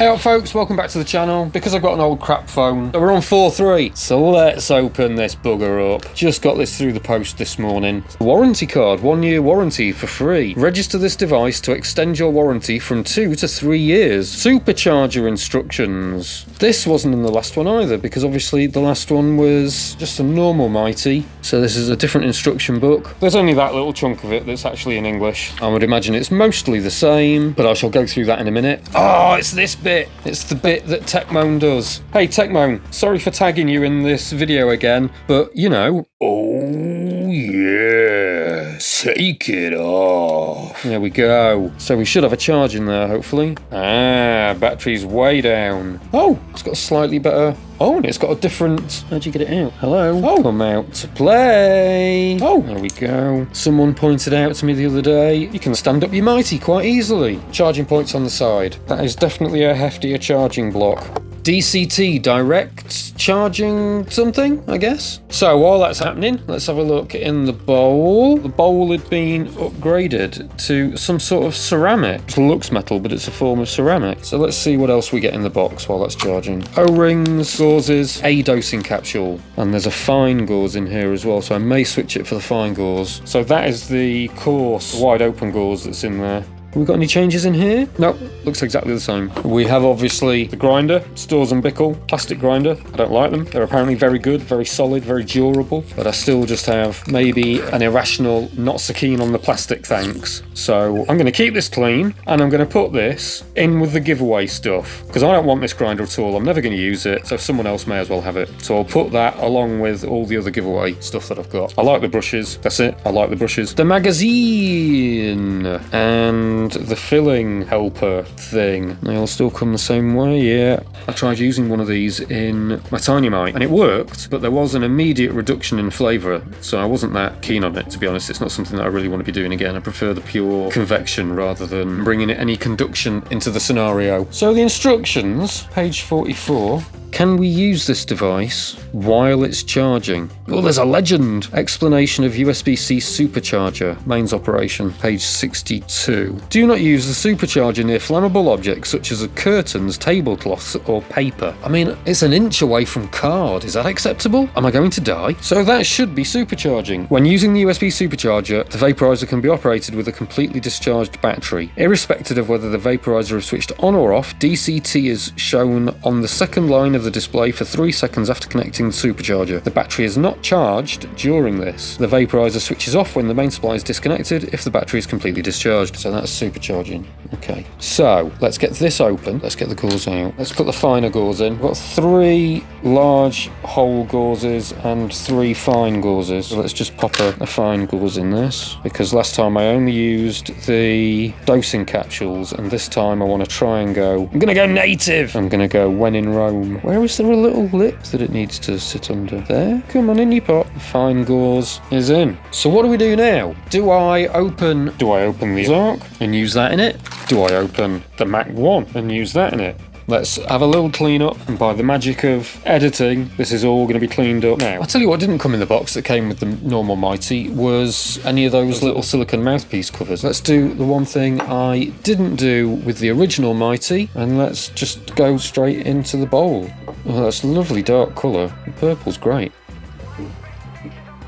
Hey up folks, welcome back to the channel. Because I've got an old crap phone, we're on 4.3, so let's open this bugger up. Just got this through the post this morning. Warranty card, 1 year warranty for free. Register this device to extend your warranty from 2 to 3 years. Supercharger instructions. This wasn't in the last one either, because obviously the last one was just a normal Mighty. So this is a different instruction book. There's only that little chunk of it that's actually in English. I would imagine it's mostly the same, but I shall go through that in a minute. Oh, it's this bit. It's the bit that Techmoan does. Hey Techmoan, sorry for tagging you in this video again, but you know. Oh yeah, take it off. There we go. So we should have a charge in there, hopefully. Ah, battery's way down. Oh, it's got a slightly better. Oh, and it's got a different. How'd you get it out? Hello. Oh, come out to play. Oh, there we go. Someone pointed out to me the other day, you can stand up your Mighty quite easily. Charging points on the side. That is definitely a heftier charging block. DCT, direct charging something, I guess. So while that's happening, let's have a look in the bowl. The bowl had been upgraded to some sort of ceramic. It looks metal, but it's a form of ceramic. So let's see what else we get in the box while that's charging. O-rings, gauzes, a dosing capsule. And there's a fine gauze in here as well, so I may switch it for the fine gauze. So that is the coarse, wide open gauze that's in there. Have we got any changes in here? Nope, looks exactly the same. We have obviously the grinder, Storz Bickel plastic grinder. I don't like them. They're apparently very good, very solid, very durable, but I still just have maybe an irrational not so keen on the plastic thanks. So I'm going to keep this clean and I'm going to put this in with the giveaway stuff because I don't want this grinder at all. I'm never going to use it, so someone else may as well have it. So I'll put that along with all the other giveaway stuff that I've got. I like the brushes. That's it. I like the brushes. The magazine and the filling helper thing. They all still come the same way, yeah. I tried using one of these in my Tiny Mite and it worked, but there was an immediate reduction in flavour, so I wasn't that keen on it, to be honest. It's not something that I really want to be doing again. I prefer the pure convection rather than bringing any conduction into the scenario. So the instructions, page 44. Can we use this device while it's charging? Oh, there's a legend! Explanation of USB-C supercharger, mains operation, page 62. Do not use the supercharger near flammable objects such as curtains, tablecloths, or paper. I mean, it's an inch away from card. Is that acceptable? Am I going to die? So that should be supercharging. When using the USB supercharger, the vaporizer can be operated with a completely discharged battery. Irrespective of whether the vaporizer is switched on or off, DCT is shown on the second line of the display for 3 seconds after connecting the supercharger. The battery is not charged during this. The vaporizer switches off when the main supply is disconnected if the battery is completely discharged. So that's supercharging. Okay, so let's get this open. Let's get the gauze out. Let's put the finer gauze in. We've got 3 large hole gauzes and 3 fine gauzes. So let's just pop a fine gauze in this, because last time I only used the dosing capsules and this time I want to try and go, I'm gonna go native. I'm gonna go when in Rome. Where is there a little lip that it needs to sit under? There, come on in you pot. The fine gauze is in. So what do we do now? Do I open the Arc and use that in it? Do I open the Mac 1 and use that in it? Let's have a little clean up, and by the magic of editing, this is all going to be cleaned up now. I'll tell you what didn't come in the box that came with the normal Mighty was any of those little silicone mouthpiece covers. Let's do the one thing I didn't do with the original Mighty, and let's just go straight into the bowl. Oh, that's a lovely dark colour. The purple's great.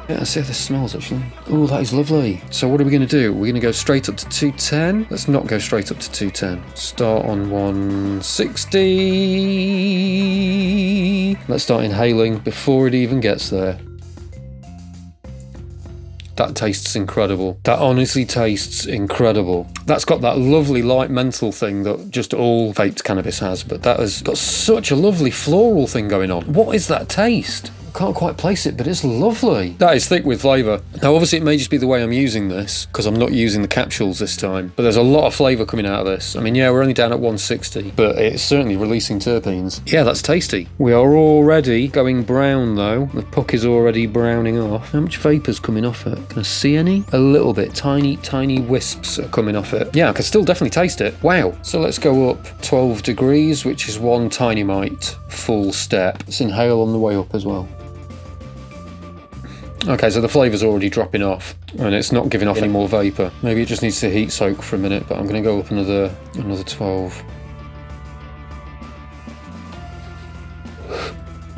Yeah, let's see how this smells actually. Oh, that is lovely. So what are we going to do? We're going to go straight up to 210. Let's not go straight up to 210. Start on 160. Let's start inhaling before it even gets there. That tastes incredible. That honestly tastes incredible. That's got that lovely light menthol thing that just all vaped cannabis has, but that has got such a lovely floral thing going on. What is that taste? Can't quite place it, but it's lovely. That is thick with flavour. Now obviously it may just be the way I'm using this, because I'm not using the capsules this time, but there's a lot of flavour coming out of this. I mean, yeah, we're only down at 160, but it's certainly releasing terpenes. Yeah, that's tasty. We are already going brown though. The puck is already browning off. How much vapour's coming off it? Can I see any? A little bit. Tiny, tiny wisps are coming off it. Yeah, I can still definitely taste it. Wow. So let's go up 12 degrees, which is 1 Tiny Mite full step. Let's inhale on the way up as well. Okay, so the flavour's already dropping off and it's not giving off any more vapour. Maybe it just needs to heat soak for a minute, but I'm going to go up another 12.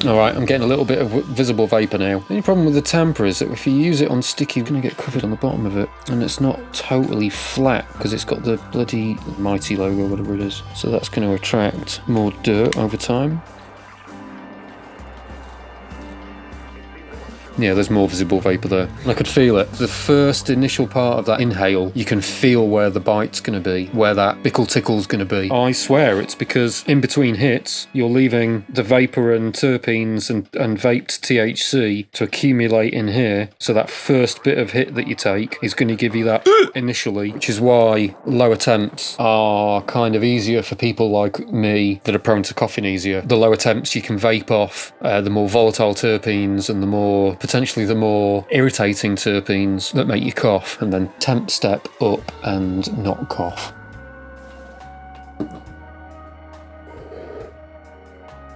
Alright, I'm getting a little bit of visible vapour now. The only problem with the tamper is that if you use it on sticky, you're going to get covered on the bottom of it. And it's not totally flat because it's got the bloody Mighty logo, whatever it is. So that's going to attract more dirt over time. Yeah, there's more visible vapour there. I could feel it. The first initial part of that inhale, you can feel where the bite's going to be, where that Bickel tickle's going to be. I swear it's because in between hits, you're leaving the vapour and terpenes and vaped THC to accumulate in here. So that first bit of hit that you take is going to give you that initially, which is why lower temps are kind of easier for people like me that are prone to coughing easier. The lower temps you can vape off, the more volatile terpenes and potentially the more irritating terpenes that make you cough, and then temp step up and not cough.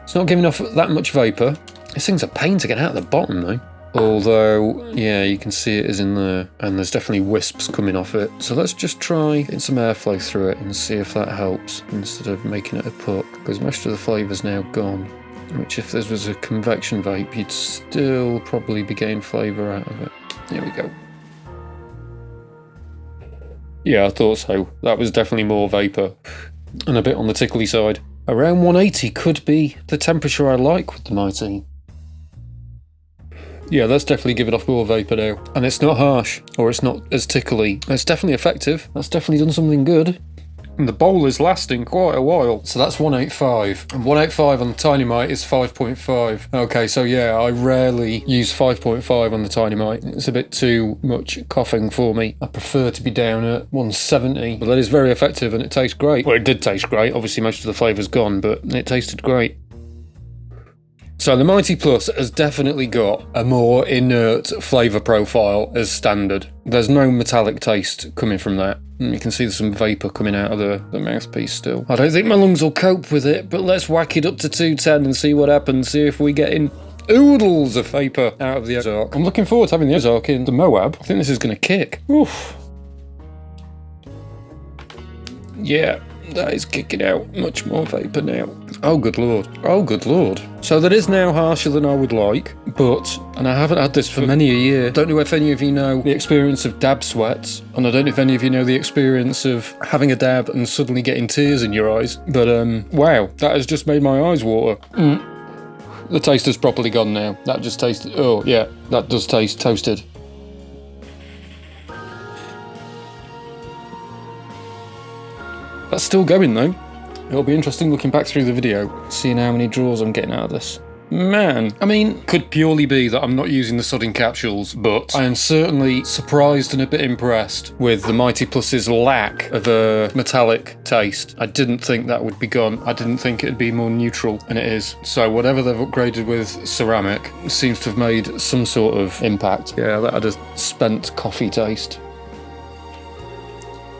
It's not giving off that much vapour. This thing's a pain to get out of the bottom though. Although, yeah, you can see it is in there, and there's definitely wisps coming off it. So let's just try getting some airflow through it and see if that helps, instead of making it a puck, because most of the flavour's now gone. Which, if this was a convection vape, you'd still probably be getting flavour out of it. There we go. Yeah, I thought so. That was definitely more vapour. And a bit on the tickly side. Around 180 could be the temperature I like with the Mighty. Yeah, that's definitely giving off more vapour now. And it's not harsh, or it's not as tickly. It's definitely effective. That's definitely done something good. And the bowl is lasting quite a while. So that's 185. And 185 on the Tiny Mite is 5.5. Okay, so yeah, I rarely use 5.5 on the Tiny Mite. It's a bit too much coughing for me. I prefer to be down at 170. But that is very effective and it tastes great. Well, it did taste great. Obviously, most of the flavour's gone, but it tasted great. So the Mighty Plus has definitely got a more inert flavour profile as standard. There's no metallic taste coming from that. You can see there's some vapour coming out of the mouthpiece still. I don't think my lungs will cope with it, but let's whack it up to 210 and see what happens. See if we get in oodles of vapour out of the Ozark. I'm looking forward to having the Ozark in the Moab. I think this is going to kick. Oof. Yeah. That is kicking out much more vapour now. Oh, good lord. Oh, good lord. So that is now harsher than I would like, but, and I haven't had this for many a year, don't know if any of you know the experience of dab sweats, and I don't know if any of you know the experience of having a dab and suddenly getting tears in your eyes, but wow, that has just made my eyes water. The taste has properly gone now. That just tasted, oh yeah, that does taste toasted. That's still going though. It'll be interesting looking back through the video, seeing how many draws I'm getting out of this. Man, I mean, could purely be that I'm not using the Sudding capsules, but I am certainly surprised and a bit impressed with the Mighty Plus's lack of a metallic taste. I didn't think that would be gone. I didn't think it'd be more neutral, and it is. So whatever they've upgraded with ceramic seems to have made some sort of impact. Yeah, that had a spent coffee taste.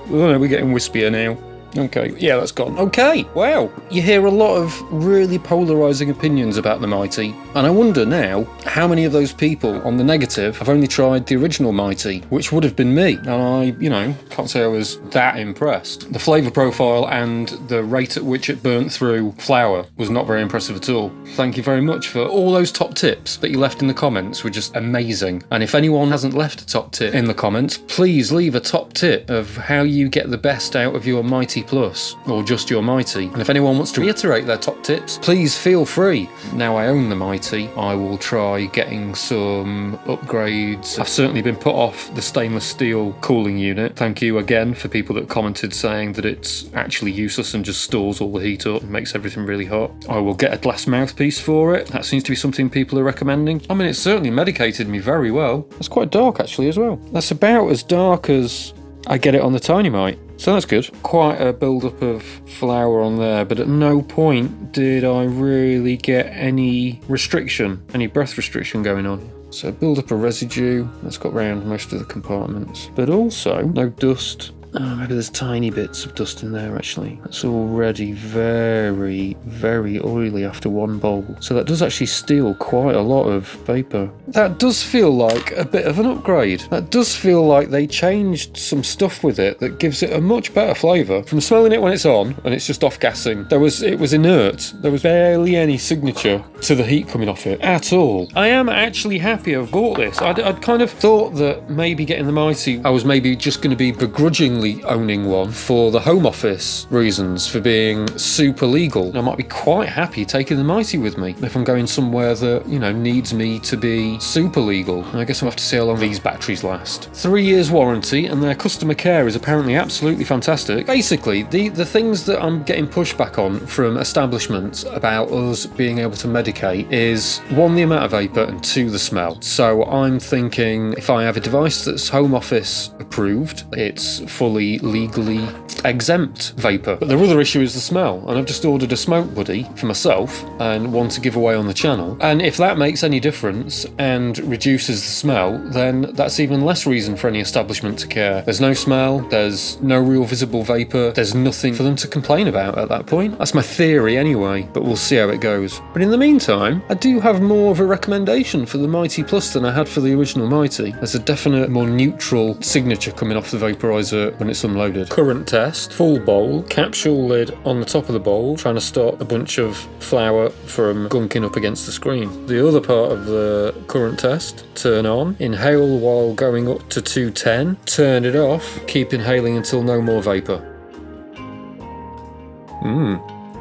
Oh no, we're getting wispier now. Okay, yeah, that's gone. Okay, wow. You hear a lot of really polarising opinions about the Mighty, and I wonder now how many of those people on the negative have only tried the original Mighty, which would have been me. And I, you know, can't say I was that impressed. The flavour profile and the rate at which it burnt through flour was not very impressive at all. Thank you very much for all those top tips that you left in the comments, were just amazing. And if anyone hasn't left a top tip in the comments, please leave a top tip of how you get the best out of your Mighty Plus, or just your Mighty. And if anyone wants to reiterate their top tips, please feel free. Now I own the Mighty, I will try getting some upgrades. I've certainly been put off the stainless steel cooling unit. Thank you again for people that commented saying that it's actually useless and just stores all the heat up and makes everything really hot. I will get a glass mouthpiece for it. That seems to be something people are recommending. I mean, it certainly medicated me very well. It's quite dark actually as well. That's about as dark as I get it on the Tiny Mite. So that's good. Quite a build-up of flour on there, but at no point did I really get any restriction, any breath restriction going on. So build up a residue that's got round most of the compartments, but also no dust Oh, maybe there's tiny bits of dust in there actually. That's already very, very oily after one bowl. So that does actually steal quite a lot of vapour. That does feel like a bit of an upgrade. That does feel like they changed some stuff with it that gives it a much better flavour. From smelling it when it's on and it's just off gassing, it was inert. There was barely any signature to the heat coming off it at all. I am actually happy I've bought this. I'd kind of thought that maybe getting the Mighty, I was maybe just going to be begrudgingly owning one for the Home Office reasons, for being super legal. And I might be quite happy taking the Mighty with me if I'm going somewhere that, you know, needs me to be super legal. And I guess I'll have to see how long these batteries last. 3 years warranty, and their customer care is apparently absolutely fantastic. Basically, the things that I'm getting pushback on from establishments about us being able to medicate is, one, the amount of vapour, and two, the smell. So I'm thinking if I have a device that's Home Office approved, it's fully legally exempt vapour. But the other issue is the smell, and I've just ordered a smoke buddy for myself and one to give away on the channel. And if that makes any difference and reduces the smell, then that's even less reason for any establishment to care. There's no smell, there's no real visible vapour, there's nothing for them to complain about at that point. That's my theory anyway, but we'll see how it goes. But in the meantime, I do have more of a recommendation for the Mighty Plus than I had for the original Mighty. There's a definite more neutral signature coming off the vaporizer when it's unloaded. Current test, full bowl, capsule lid on the top of the bowl, trying to stop a bunch of flour from gunking up against the screen. The other part of the current test, turn on, inhale while going up to 210, turn it off, keep inhaling until no more vapour.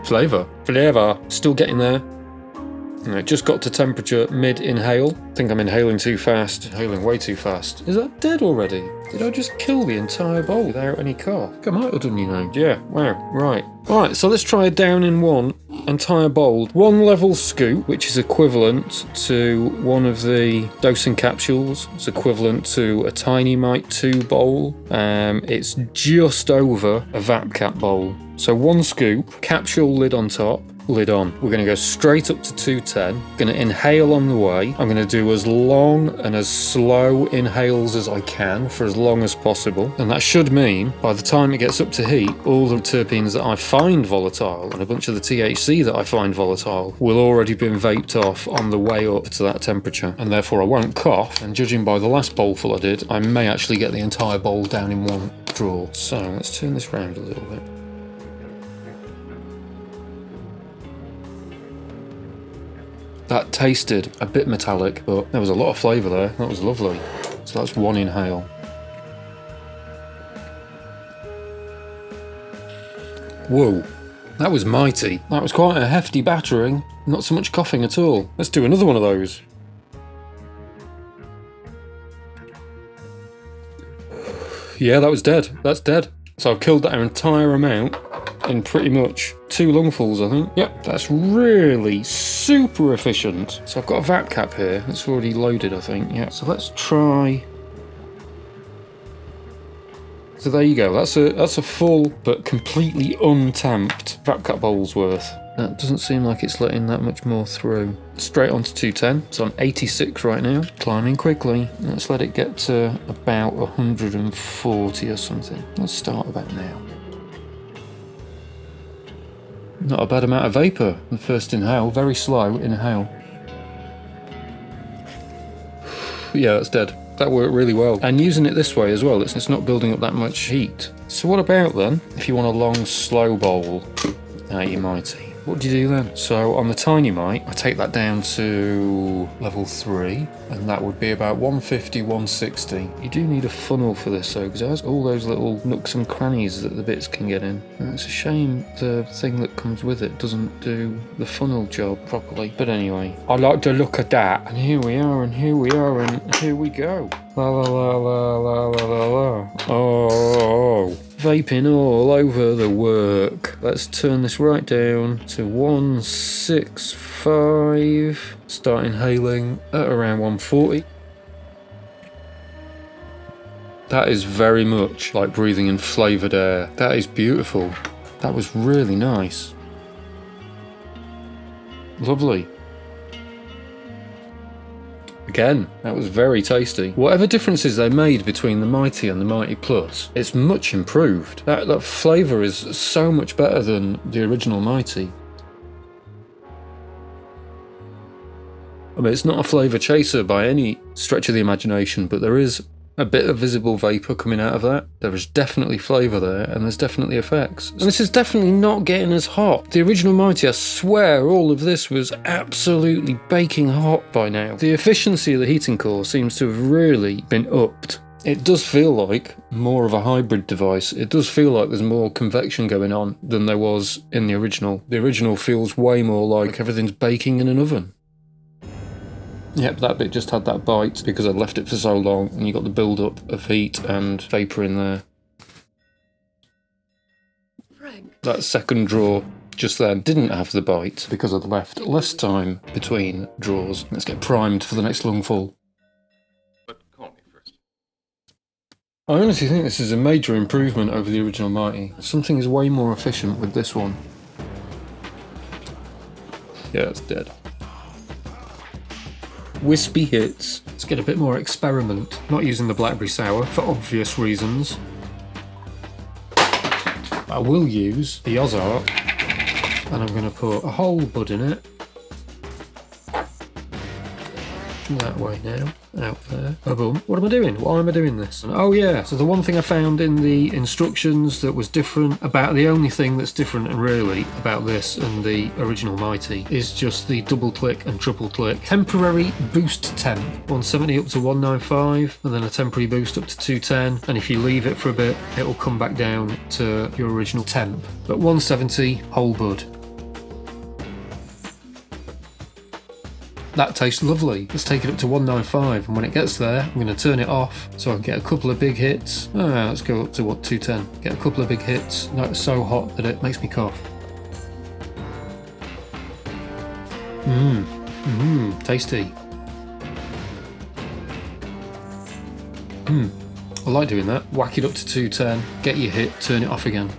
Flavour. Still getting there. I just got to temperature mid-inhale. I think I'm inhaling too fast, inhaling way too fast. Is that dead already? Did I just kill the entire bowl without any cough? I might have done, you know. Yeah, wow, right. Alright, so let's try a down in one entire bowl. One level scoop, which is equivalent to one of the dosing capsules. It's equivalent to a Tiny Mite 2 bowl. It's just over a Vap Cap bowl. So one scoop, capsule lid on top, lid on. We're going to go straight up to 210. Going to inhale on the way. I'm going to do as long and as slow inhales as I can for as long as possible. And that should mean by the time it gets up to heat, all the terpenes that I find volatile and a bunch of the THC that I find volatile will already been vaped off on the way up to that temperature. And therefore I won't cough. And judging by the last bowlful I did, I may actually get the entire bowl down in one draw. So let's turn this round a little bit. That tasted a bit metallic, but there was a lot of flavour there. That was lovely. So that's one inhale. Whoa, that was mighty. That was quite a hefty battering. Not so much coughing at all. Let's do another one of those. Yeah, that was dead. That's dead. So I've killed that entire amount in pretty much 2 lungfuls, I think. Yep, that's really super efficient. So I've got a Vap Cap here. It's already loaded, I think. Yeah. So let's try. So there you go. That's a full but completely untamped Vap Cap bowl's worth. That doesn't seem like it's letting that much more through. Straight on to 210. So I'm 86 right now. Climbing quickly. Let's let it get to about 140 or something. Let's start about now. Not a bad amount of vapour. The first inhale, very slow inhale. Yeah, that's dead. That worked really well. And using it this way as well, it's not building up that much heat. So what about then, if you want a long, slow bowl out your Mighty? What do you do then? So on the Tiny Mite, I take that down to level 3, and that would be about 150, 160. You do need a funnel for this though, because it has all those little nooks and crannies that the bits can get in. And it's a shame the thing that comes with it doesn't do the funnel job properly. But anyway, I like to look at that. And here we are, and here we are, and here we go. La la la la la la la la. Oh. Vaping all over the work. Let's turn this right down to 165. Start inhaling at around 140. That is very much like breathing in flavoured air. That is beautiful. That was really nice. Lovely. Again, that was very tasty. Whatever differences they made between the Mighty and the Mighty Plus, it's much improved. That flavour is so much better than the original Mighty. I mean, it's not a flavour chaser by any stretch of the imagination, but there is a bit of visible vapour coming out of that. There is definitely flavour there, and there's definitely effects. And this is definitely not getting as hot. The original Mighty, I swear all of this was absolutely baking hot by now. The efficiency of the heating core seems to have really been upped. It does feel like more of a hybrid device. It does feel like there's more convection going on than there was in the original. The original feels way more like everything's baking in an oven. Yep, that bit just had that bite because I'd left it for so long, and you got the build-up of heat and vapour in there. Frank. That second draw just then didn't have the bite because I'd left less time between draws. Let's get primed for the next lungful. But call me first. I honestly think this is a major improvement over the original Mighty. Something is way more efficient with this one. Yeah, it's dead. Wispy hits. Let's get a bit more experiment. Not using the blackberry sour for obvious reasons. I will use the Ozark, and I'm going to put a whole bud in it. That way now, out there. Oh, boom. What am I doing? Why am I doing this? Oh yeah, so the one thing I found in the instructions that was different, about the only thing that's different and really about this and the original Mighty, is just the double click and triple click. Temporary boost temp, 170 up to 195, and then a temporary boost up to 210, and if you leave it for a bit, it will come back down to your original temp. But 170, whole bud. That tastes lovely. Let's take it up to 195, and when it gets there, I'm going to turn it off so I can get a couple of big hits. Let's go up to, 210. Get a couple of big hits. No, it's so hot that it makes me cough. Tasty. I like doing that. Whack it up to 210, get your hit, turn it off again.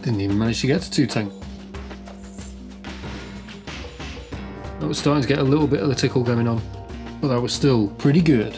Didn't even manage to get to 210. That was starting to get a little bit of the tickle going on, but that was still pretty good.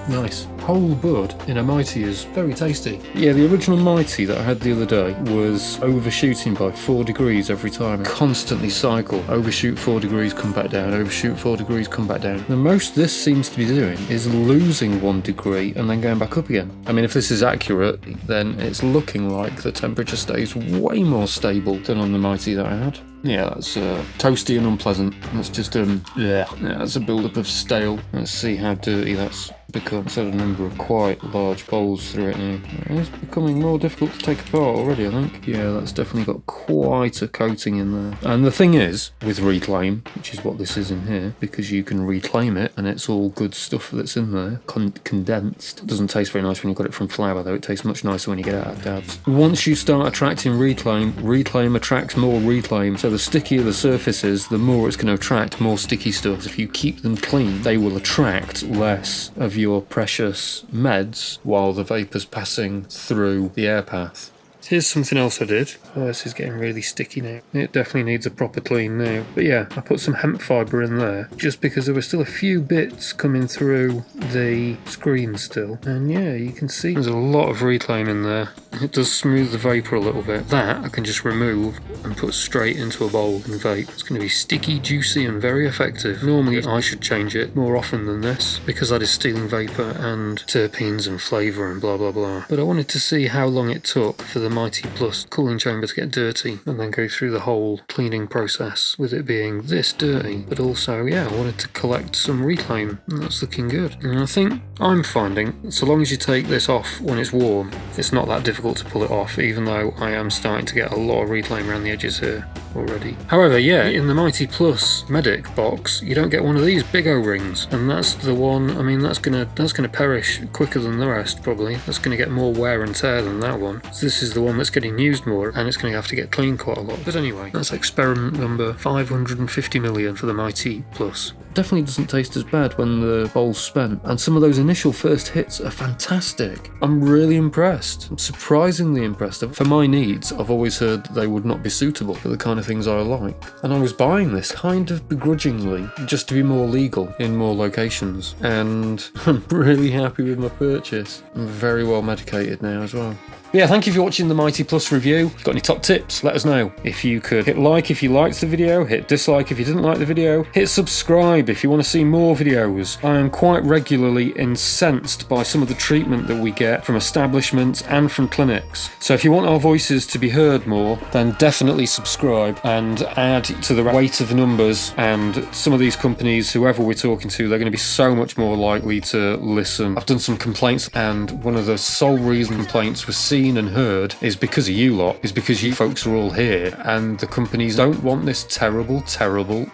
Nice. Whole bud in a Mighty is very tasty. Yeah, the original Mighty that I had the other day was overshooting by 4 degrees every time. Constantly cycle. Overshoot 4 degrees, come back down. Overshoot 4 degrees, come back down. The most this seems to be doing is losing 1 degree and then going back up again. I mean, if this is accurate, then it's looking like the temperature stays way more stable than on the Mighty that I had. Yeah, that's toasty and unpleasant. That's just yeah, that's a build-up of stale. Let's see how dirty that's become. It's had a number of quite large bowls through it now. It's becoming more difficult to take apart already, I think. Yeah, that's definitely got quite a coating in there. And the thing is, with Reclaim, which is what this is in here, because you can reclaim it, and it's all good stuff that's in there, condensed. It doesn't taste very nice when you got it from flour, though. It tastes much nicer when you get it out of dabs. Once you start attracting Reclaim, Reclaim attracts more Reclaim. So the stickier the surface is, the more it's going to attract more sticky stuff. If you keep them clean, they will attract less of your precious meds while the vapour's passing through the air path. Here's something else I did. Oh, this is getting really sticky now. It definitely needs a proper clean now. But yeah, I put some hemp fibre in there just because there were still a few bits coming through the screen still. And yeah, you can see there's a lot of Reclaim in there. It does smooth the vapour a little bit. That I can just remove and put straight into a bowl and vape. It's going to be sticky, juicy and very effective. Normally I should change it more often than this because that is stealing vapour and terpenes and flavour and blah blah blah. But I wanted to see how long it took for the Mighty Plus cooling chamber to get dirty and then go through the whole cleaning process with it being this dirty. But also, yeah, I wanted to collect some Reclaim, and that's looking good. And I think I'm finding, so long as you take this off when it's warm, it's not that difficult to pull it off, even though I am starting to get a lot of Reclaim around the edges here already. However, yeah, in the Mighty Plus Medic box, you don't get one of these big O-rings, and that's the one, I mean, that's gonna perish quicker than the rest, probably. That's gonna get more wear and tear than that one. So this is the one that's getting used more, and it's gonna have to get cleaned quite a lot. But anyway, that's experiment number 550 million for the Mighty Plus. definitely doesn't taste as bad when the bowl's spent. And some of those initial first hits are fantastic. I'm really impressed. I'm surprisingly impressed. For my needs, I've always heard that they would not be suitable for the kind of things I like. And I was buying this kind of begrudgingly just to be more legal in more locations. And I'm really happy with my purchase. I'm very well medicated now as well. Yeah, thank you for watching the Mighty Plus review. Got any top tips? Let us know. If you could hit like if you liked the video, hit dislike if you didn't like the video, hit subscribe if you want to see more videos. I am quite regularly incensed by some of the treatment that we get from establishments and from clinics. So if you want our voices to be heard more, then definitely subscribe and add to the weight of numbers. And some of these companies, whoever we're talking to, they're going to be so much more likely to listen. I've done some complaints, and one of the sole reason complaints were seen and heard is because of you lot, is because you folks are all here, and the companies don't want this terrible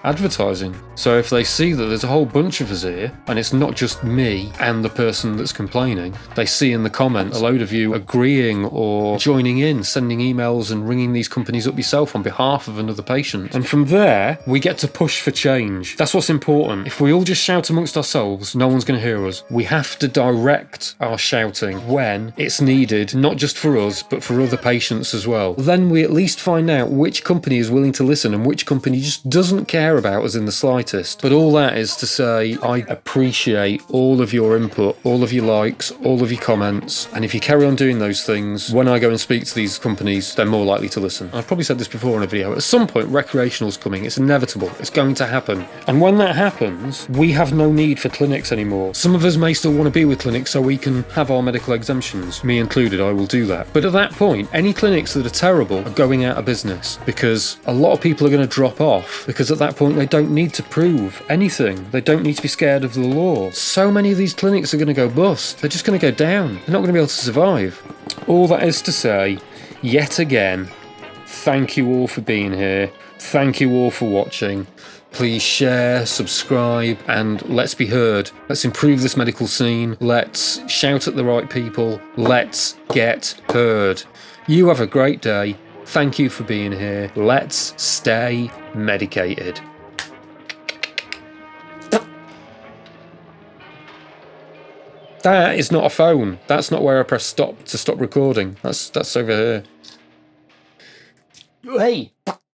advertising. So if they see that there's a whole bunch of us here, and it's not just me and the person that's complaining, they see in the comments a load of you agreeing or joining in, sending emails and ringing these companies up yourself on behalf of another patient. And from there, we get to push for change. That's what's important. If we all just shout amongst ourselves, no one's going to hear us. We have to direct our shouting when it's needed, not just for us, but for other patients as well. Then we at least find out which company is willing to listen and which company just doesn't care about us in the slightest. But all that is to say, I appreciate all of your input, all of your likes, all of your comments, and if you carry on doing those things, when I go and speak to these companies, they're more likely to listen. I've probably said this before in a video, at some point recreational's coming, it's inevitable, it's going to happen. And when that happens, we have no need for clinics anymore. Some of us may still want to be with clinics so we can have our medical exemptions, me included. I will do that. But at that point, any clinics that are terrible are going out of business, because a lot of people are going to drop off, because at that point they don't need to prove anything. They don't need to be scared of the law. So many of these clinics are going to go bust. They're just going to go down. They're not going to be able to survive. All that is to say, yet again, thank you all for being here. Thank you all for watching. Please share, subscribe, and let's be heard. Let's improve this medical scene. Let's shout at the right people. Let's get heard. You have a great day. Thank you for being here. Let's stay medicated. That is not a phone. That's not where I press stop to stop recording. That's over here. Hey!